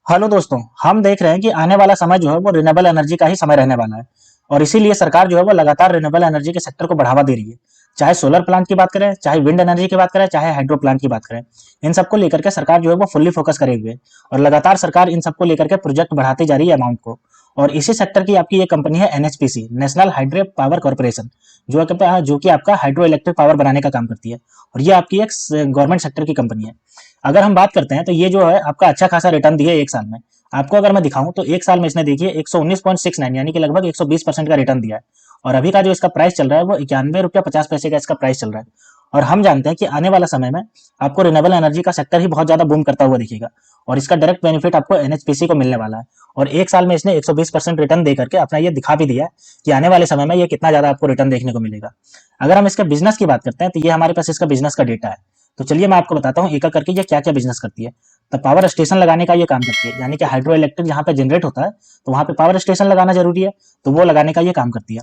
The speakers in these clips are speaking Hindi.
हेलो दोस्तों, हम देख रहे हैं कि आने वाला समय जो है वो रिन्यूएबल एनर्जी का ही समय रहने वाला है। और इसीलिए सरकार जो है वो लगातार रिन्यूएबल एनर्जी के सेक्टर को बढ़ावा दे रही है। चाहे सोलर प्लांट की बात करें, चाहे विंड एनर्जी की बात करें, चाहे हाइड्रो प्लांट की बात करें, इन सबको लेकर के सरकार जो है वो फुल्ली फोकस करे हुए है। और लगातार सरकार इन सबको लेकर के प्रोजेक्ट बढ़ाती जा रही है अमाउंट को। और इसी सेक्टर की आपकी ये कंपनी है NHPC, national hydro power corporation, जो कि आपका हाइड्रो इलेक्ट्रिक पावर बनाने का काम करती है। और ये आपकी एक गवर्नमेंट सेक्टर की कंपनी है। अगर हम बात करते हैं तो ये जो है आपका अच्छा खासा रिटर्न दिया है एक साल में। आपको अगर मैं दिखाऊं तो एक साल में इसने देखिए 119.69 यानी कि लगभग 120% का रिटर्न दिया है। और अभी का जो इसका प्राइस चल रहा है वो 91 रुपया 50 पैसे का इसका प्राइस चल रहा है। और हम जानते हैं कि आने वाला समय में आपको रिन्यूएबल एनर्जी का सेक्टर ही बहुत ज्यादा बूम करता हुआ दिखेगा। और इसका डायरेक्ट बेनिफिट आपको एनएचपीसी को मिलने वाला है। और एक साल में इसने 120% रिटर्न दे करके अपना ये दिखा भी दिया है कि आने वाले समय में ये कितना ज्यादा आपको रिटर्न देखने को मिलेगा। अगर हम इसके बिजनेस की बात करते हैं तो ये हमारे पास इसका बिजनेस का डेटा है। तो चलिए मैं आपको बताता हूँ एक एक करके ये क्या क्या बिजनेस करती है। तो पावर स्टेशन लगाने का ये काम करती है, यानी कि हाइड्रो इलेक्ट्रिक जहाँ पे जनरेट होता है तो वहां पे पावर स्टेशन लगाना जरूरी है। तो वो लगाने का ये काम करती है।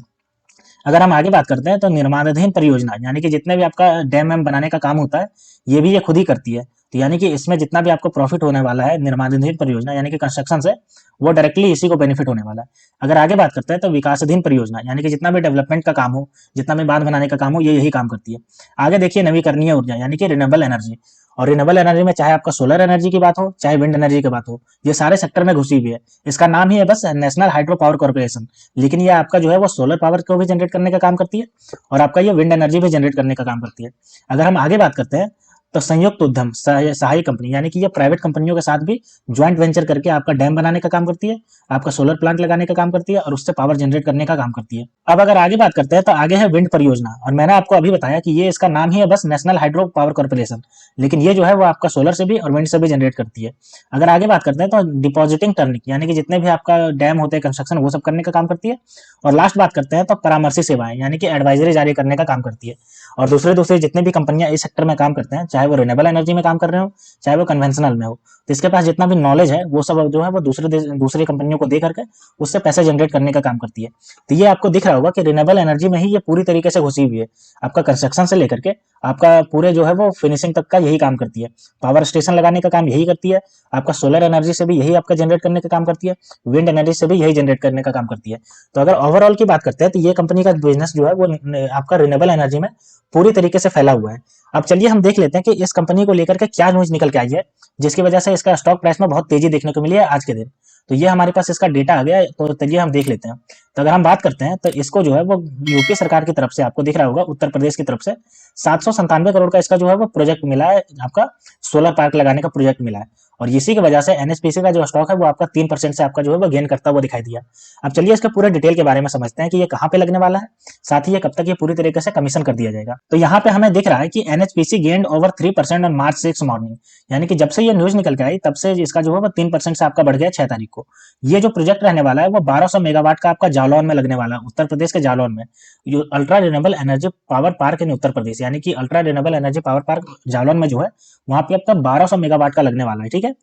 अगर हम आगे बात करते हैं तो निर्माणाधीन परियोजना, यानी कि जितने भी आपका डैम वैम बनाने का काम होता है ये भी ये खुद ही करती है। तो यानी कि इसमें जितना भी आपको प्रॉफिट होने वाला है निर्माणाधीन परियोजना यानी कि कंस्ट्रक्शन से, वो डायरेक्टली इसी को बेनिफिट होने वाला है। अगर आगे बात करते हैं तो विकासाधीन परियोजना, यानी कि जितना भी डेवलपमेंट का काम हो, जितना भी बांध बनाने का काम हो, ये यही काम करती है। आगे देखिए नवीकरणीय ऊर्जा, यानी कि रिन्यूएबल एनर्जी। और रिन्यूएबल एनर्जी में चाहे आपका सोलर एनर्जी की बात हो, चाहे विंड एनर्जी की बात हो, ये सारे सेक्टर में घुसी हुई है। इसका नाम ही है बस नेशनल हाइड्रो पावर कॉर्पोरेशन। लेकिन ये आपका जो है वो सोलर पावर को भी जनरेट करने का काम करती है और आपका ये विंड एनर्जी भी जनरेट करने का काम करती है। अगर हम आगे बात करते हैं तो संयुक्त उद्यम सहायक कंपनी, यानी कि ये प्राइवेट कंपनियों के साथ भी ज्वाइंट वेंचर करके आपका डैम बनाने का काम करती है, आपका सोलर प्लांट लगाने का काम करती है और उससे पावर जनरेट करने का काम करती है। अब अगर आगे बात करते हैं तो आगे है विंड परियोजना। और मैंने आपको अभी बताया कि ये इसका नाम ही है बस नेशनल हाइड्रो पावर कॉर्पोरेशन। लेकिन ये जो है वो आपका सोलर से भी और विंड से भी जनरेट करती है। अगर आगे बात करते हैं तो डिपॉजिटिंग टर्निंग, यानी कि जितने भी आपका डैम होते हैं कंस्ट्रक्शन वो सब करने का काम करती है। और लास्ट बात करते हैं तो परामर्शी सेवाएं, यानी कि एडवाइजरी जारी करने का काम करती है। और दूसरे दूसरे जितने भी कंपनियां इस सेक्टर में काम करते हैं, चाहे वो रिन्यूएबल एनर्जी में काम कर रहे हो, चाहे वो कन्वेंशनल में हो, तो इसके पास जितना भी नॉलेज है वो सब जो है वो दूसरी कंपनियों को दे करके उससे पैसे जनरेट करने का काम करती है। तो ये आपको दिख रहा होगा कि रिन्यूएबल एनर्जी में ही ये पूरी तरीके से घुसी हुई है। आपका कंस्ट्रक्शन से लेकर के आपका पूरे जो है वो फिनिशिंग तक का यही काम करती है। पावर स्टेशन लगाने का काम यही करती है। आपका सोलर एनर्जी से भी यही आपका जनरेट करने का काम करती है। विंड एनर्जी से भी यही जनरेट करने का काम करती है। तो अगर ओवरऑल की बात करते हैं तो ये कंपनी का बिजनेस जो है वो आपका रिन्यूएबल एनर्जी में पूरी तरीके से फैला हुआ है। अब चलिए हम देख लेते हैं कि इस कंपनी को लेकर के क्या न्यूज निकल के आई है, जिसकी वजह से इसका स्टॉक प्राइस में बहुत तेजी देखने को मिली है आज के दिन। तो ये हमारे पास इसका डेटा आ गया है, तो चलिए हम देख लेते हैं। तो अगर हम बात करते हैं तो इसको जो है वो यूपी सरकार की तरफ से, आपको दिख रहा होगा उत्तर प्रदेश की तरफ से 797 करोड़ का इसका जो है वो प्रोजेक्ट मिला है, आपका सोलर पार्क लगाने का प्रोजेक्ट मिला है। और इसी की वजह से एनएचपीसी का जो स्टॉक है वो आपका 3% से आपका जो है वो गेन करता हुआ दिखाई दिया। अब चलिए इसके पूरे डिटेल के बारे में समझते हैं कि ये कहाँ पे लगने वाला है, साथ ही ये कब तक ये पूरी तरीके से कमीशन कर दिया जाएगा। तो यहाँ पे हमें दिख रहा है कि NHPC gained over 3% on March 6 morning, यानी कि जब से ये न्यूज निकल के आई तब से इसका जो है वो 3% से आपका बढ़ गया 6 तारीख को। ये जो प्रोजेक्ट रहने वाला है वो 1200 मेगावाट का आपका जालौन में लगने वाला है, उत्तर प्रदेश के जालौन में। जो ultra renewable energy power park in Uttar Pradesh, यानी कि ultra renewable energy power park Jalaun में जो है वहां पे आपका 1200 मेगावाट का लगने वाला है। ठीक है।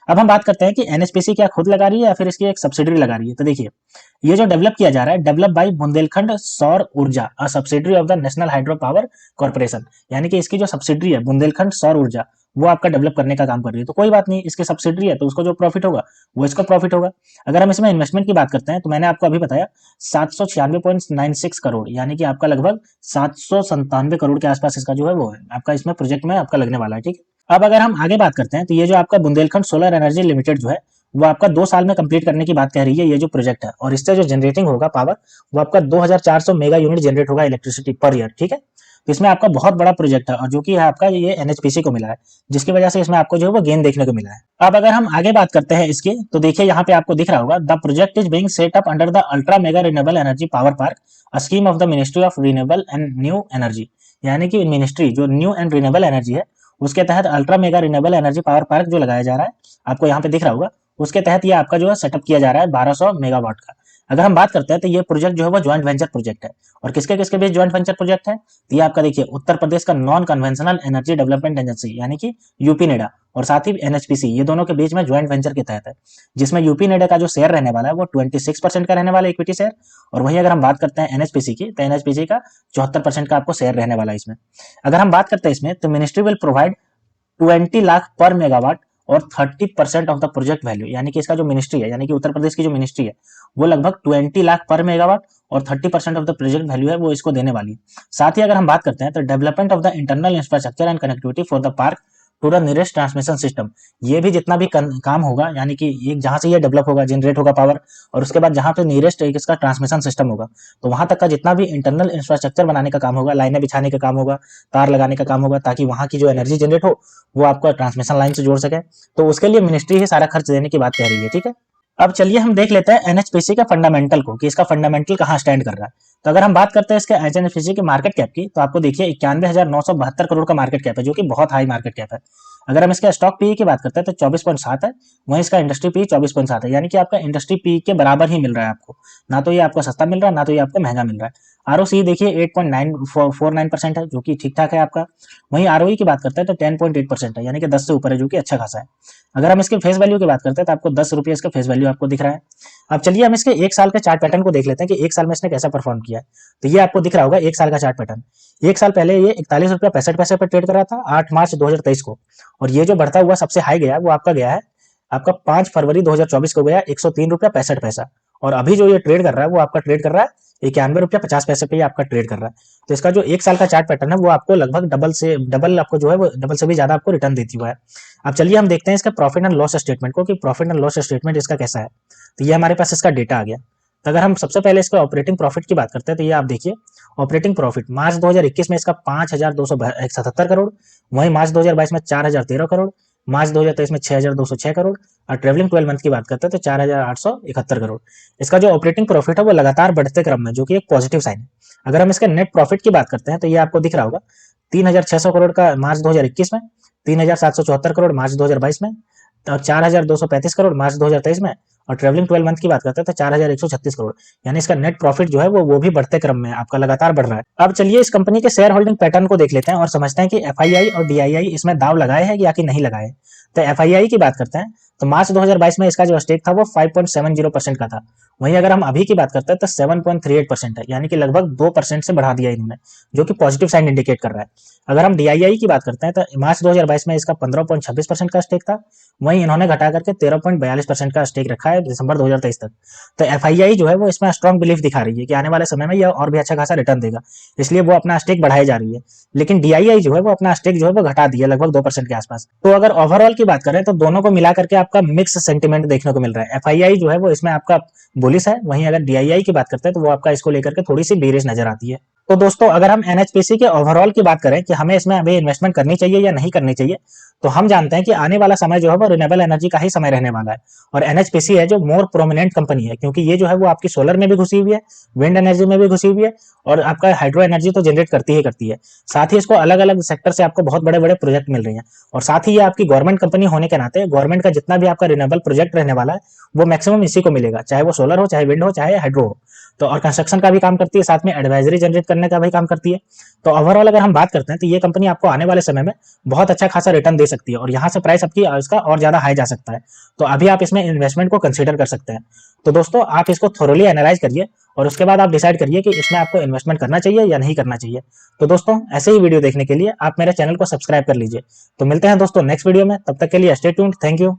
अब हम बात करते हैं कि एनएचपीसी क्या खुद लगा रही है या फिर इसकी एक सब्सिडरी लगा रही है। तो देखिए ये जो डेवलप किया जा रहा है, डेवलप बाय बुंदेलखंड सौर ऊर्जा, a subsidiary of the national hydro power corporation, यानी कि इसकी जो सब्सिडरी है बुंदेलखंड सौर ऊर्जा, वो आपका डेवलप करने का काम कर रही है। तो कोई बात नहीं, इसकी सब्सिडरी है तो उसको जो प्रॉफिट होगा वो इसका प्रॉफिट होगा। अगर हम इसमें इन्वेस्टमेंट की बात करते हैं तो मैंने आपको अभी बताया 796.96 करोड़, यानी कि आपका लगभग 797 करोड़ के आसपास इसका जो है वो है आपका इसमें प्रोजेक्ट में आपका लगने वाला है। ठीक है। अब अगर हम आगे बात करते हैं तो ये जो आपका बुंदेलखंड सोलर एनर्जी लिमिटेड जो है वो आपका 2 साल में कंप्लीट करने की बात कह रही है ये जो प्रोजेक्ट है। और इससे जो जनरेटिंग होगा पावर वो आपका 2400 मेगा यूनिट जनरेट होगा इलेक्ट्रिसिटी पर ईयर। ठीक है। तो इसमें आपका बहुत बड़ा प्रोजेक्ट है और जो कि है आपका ये एनएचपीसी को मिला है, जिसकी वजह से इसमें आपको जो है वो गेन देखने को मिला है। अब अगर हम आगे बात करते हैं इसकी तो देखिए यहाँ पे आपको दिख रहा होगा the project is being set up under the ultra mega renewable energy power park, a scheme of the ministry of renewable and new energy, यानी कि मिनिस्ट्री जो न्यू एंड रिन्यूएबल एनर्जी है उसके तहत ultra mega renewable energy power park जो लगाया जा रहा है, आपको यहाँ पे दिख रहा होगा, उसके तहत ये आपका जो है सेटअप किया जा रहा है 1200 मेगावाट का। अगर हम बात करते हैं तो ये प्रोजेक्ट जो है वो ज्वाइंट वेंचर प्रोजेक्ट है। और किसके किसके बीच ज्वाइंट वेंचर प्रोजेक्ट है, तो ये आपका देखिए उत्तर प्रदेश का non conventional energy development agency, यानी कि यूपी नेडा, और साथ ही एनएचपीसी, ये दोनों के बीच में ज्वाइंट वेंचर के तहत है। जिसमें यूपी नेडा का जो शेयर रहने वाला है वो 26% का रहने वाला है इक्विटी शेयर। और वहीं अगर हम बात करते हैं एनएचपीसी की तो एनएचपीसी का 74% का आपको शेयर रहने वाला है इसमें। अगर हम बात करते हैं इसमें तो मिनिस्ट्री विल प्रोवाइड 20 लाख पर मेगावाट और 30% ऑफ द प्रोजेक्ट वैल्यू, यानी कि इसका जो मिनिस्ट्री है, यानी कि उत्तर प्रदेश की जो मिनिस्ट्री है, वो लगभग 20 लाख पर मेगावाट और 30% ऑफ द प्रोजेक्ट वैल्यू है वो इसको देने वाली है। साथ ही अगर हम बात करते हैं तो development of the internal infrastructure and connectivity for the park to the nearest transmission system, ये भी जितना भी काम होगा, यानी कि एक जहां से ये डेवलप होगा, जनरेट होगा पावर, और उसके बाद जहां पे नियरेस्ट एक इसका ट्रांसमिशन सिस्टम होगा, तो वहां तक का जितना भी इंटरनल इंफ्रास्ट्रक्चर बनाने का काम होगा, लाइनें बिछाने का काम होगा, तार लगाने का काम होगा, ताकि वहां की जो एनर्जी जनरेट हो वो आपको ट्रांसमिशन लाइन से जोड़ सके, तो उसके लिए मिनिस्ट्री ही सारा खर्च देने की बात कह रही है। ठीक है, अब चलिए हम देख लेते हैं एनएचपीसी के फंडामेंटल को, कि इसका फंडामेंटल कहाँ स्टैंड कर रहा है। तो अगर हम बात करते हैं इसके एनएचपीसी की मार्केट कैप की, तो आपको देखिए 91,972 करोड़ का मार्केट कैप है, जो कि बहुत हाई मार्केट कैप है। अगर हम इसके स्टॉक पी की बात करते हैं तो 24.7 है, वहीं इसका इंडस्ट्री पी 24.7 है, यानी कि आपका इंडस्ट्री पी के बराबर ही मिल रहा है आपको, ना तो ये आपको सस्ता मिल रहा है, ना तो ये आपको महंगा मिल रहा है। आरओसी देखिए 8.949% है, जो कि ठीक ठाक है आपका। वहीं आरओई की बात करते हैं तो 10.8% है, यानी कि 10 से ऊपर है, जो कि अच्छा खासा है। अगर हम इसके फेस वैल्यू की बात करते हैं तो आपको 10 रुपये इसका फेस वैल्यू आपको दिख रहा है। अब चलिए हम इसके एक साल के चार्ट पैटर्न को देख लेते हैं कि एक साल में इसने कैसा परफॉर्म किया है। तो ये आपको दिख रहा होगा एक साल का चार्ट पैटर्न। एक साल पहले ये 41 रुपया 65 पैसे पर ट्रेड कर रहा था 8 मार्च 2023 को, और ये जो बढ़ता हुआ सबसे हाई गया वो आपका गया है आपका 5 फरवरी 2024 को गया 103 रुपया 65 पैसा, और अभी जो ये ट्रेड कर रहा है वो आपका ट्रेड कर रहा है 91 रुपया 50 पैसे पे आपका ट्रेड कर रहा है। तो इसका जो एक साल का चार्ट पैटर्न है वो आपको लगभग डबल आपको जो है वो डबल से भी ज्यादा आपको रिटर्न देती हुआ है। अब चलिए हम देखते हैं इसका प्रॉफिट एंड लॉस स्टेटमेंट को, कि प्रॉफिट एंड लॉस स्टेटमेंट इसका कैसा है। तो ये हमारे पास इसका डेटा आ गया। तो अगर हम सबसे पहले इसका ऑपरेटिंग प्रॉफिट की बात करते हैं तो ये आप देखिए ऑपरेटिंग प्रॉफिट मार्च 2021 में इसका 5,277 करोड़, वहीं मार्च 2022 में 4,013 करोड़, मार्च 2023 में 6,206 करोड़, और ट्रेवलिंग 12 मंथ की बात करते हैं तो 4,871 करोड़। इसका जो ऑपरेटिंग प्रॉफिट है वो लगातार बढ़ते क्रम में, जो कि एक पॉजिटिव साइन है। अगर हम इसके नेट प्रॉफिट की बात करते हैं तो ये आपको दिख रहा होगा 3,600 करोड़ का मार्च 2021 में, 3,774 करोड़ मार्च 2022 में, और 4,235 करोड़ मार्च 2023 में, और ट्रेवलिंग 12 मंथ की बात करते हैं तो 4,136 करोड़, यानी इसका नेट प्रॉफिट जो है वो भी बढ़ते क्रम में आपका लगातार बढ़ रहा है। अब चलिए इस कंपनी के शेयर होल्डिंग पैटर्न को देख लेते हैं और समझते हैं कि एफआईआई और डीआईआई इसमें दाव लगाए हैं या कि नहीं लगाए। तो एफआईआई की बात करते हैं तो मार्च 2022 में इसका जो स्टेक था वो 5.70% का था, वहीं अगर हम अभी की बात करते हैं तो 7.38% है, यानी कि लगभग 2% से बढ़ा दिया इन्होंने, जो कि पॉजिटिव साइन इंडिकेट कर रहा है। अगर हम डीआईआई की बात करते हैं तो मार्च 2022 में इसका 15.26% का स्टेक था, वहीं इन्होंने घटा करके 13.42% का स्टेक रखा है दिसंबर 2023 तक। तो एफआईआई जो है वो इसमें स्ट्रॉन्ग बिलीफ दिखा रही है कि आने वाले समय में यह और भी अच्छा खासा रिटर्न देगा, इसलिए वो अपना स्टेक बढ़ाई जा रही है। लेकिन डीआईआई जो है वो अपना स्टेक जो है वो घटा दिया लगभग 2% के आसपास। तो अगर ओवरऑल की बात करें तो दोनों को मिला करके आपका मिक्स सेंटीमेंट देखने को मिल रहा है। एफआईआई जो है वो इसमें आपका बुलिश है, वहीं अगर डीआईआई की बात करते हैं तो वो आपका इसको लेकर के थोड़ी सी बेरिश नजर आती है। तो दोस्तों अगर हम एनएचपीसी के ओवरऑल की बात करें कि हमें इसमें अभी इन्वेस्टमेंट करनी चाहिए या नहीं करनी चाहिए, तो हम जानते हैं कि आने वाला समय जो है वो रिन्यूएबल एनर्जी का ही समय रहने वाला है, और एनएचपीसी है जो मोर प्रोमिनेंट कंपनी है, क्योंकि ये जो है वो आपकी सोलर में भी घुसी हुई है, विंड एनर्जी में भी घुसी हुई है, और आपका हाइड्रो एनर्जी तो जनरेट करती है। साथ ही इसको अलग अलग सेक्टर से आपको बहुत बड़े बड़े प्रोजेक्ट मिल रहे हैं, और साथ ही ये आपकी गवर्नमेंट कंपनी होने के नाते गवर्नमेंट का जितना भी आपका रिन्यूएबल प्रोजेक्ट रहने वाला है वो मैक्सिमम इसी को मिलेगा, चाहे वो सोलर हो, चाहे विंड हो, चाहे हाइड्रो हो। तो और कंस्ट्रक्शन का भी काम करती है, साथ में एडवाइजरी जनरेट करने का भी काम करती है। तो ओवरऑल अगर हम बात करते हैं तो ये कंपनी आपको आने वाले समय में बहुत अच्छा खासा रिटर्न दे सकती है, और यहाँ से प्राइस आपकी इसका और ज्यादा हाई जा सकता है। तो अभी आप इसमें इन्वेस्टमेंट को कंसीडर कर सकते हैं। तो दोस्तों आप इसको थोरोली एनालाइज करिए और उसके बाद आप डिसाइड करिए कि इसमें आपको इन्वेस्टमेंट करना चाहिए या नहीं करना चाहिए। तो दोस्तों ऐसे ही वीडियो देखने के लिए आप मेरे चैनल को सब्सक्राइब कर लीजिए। तो मिलते हैं दोस्तों नेक्स्ट वीडियो में, तब तक के लिए स्टे ट्यून्ड। Thank you.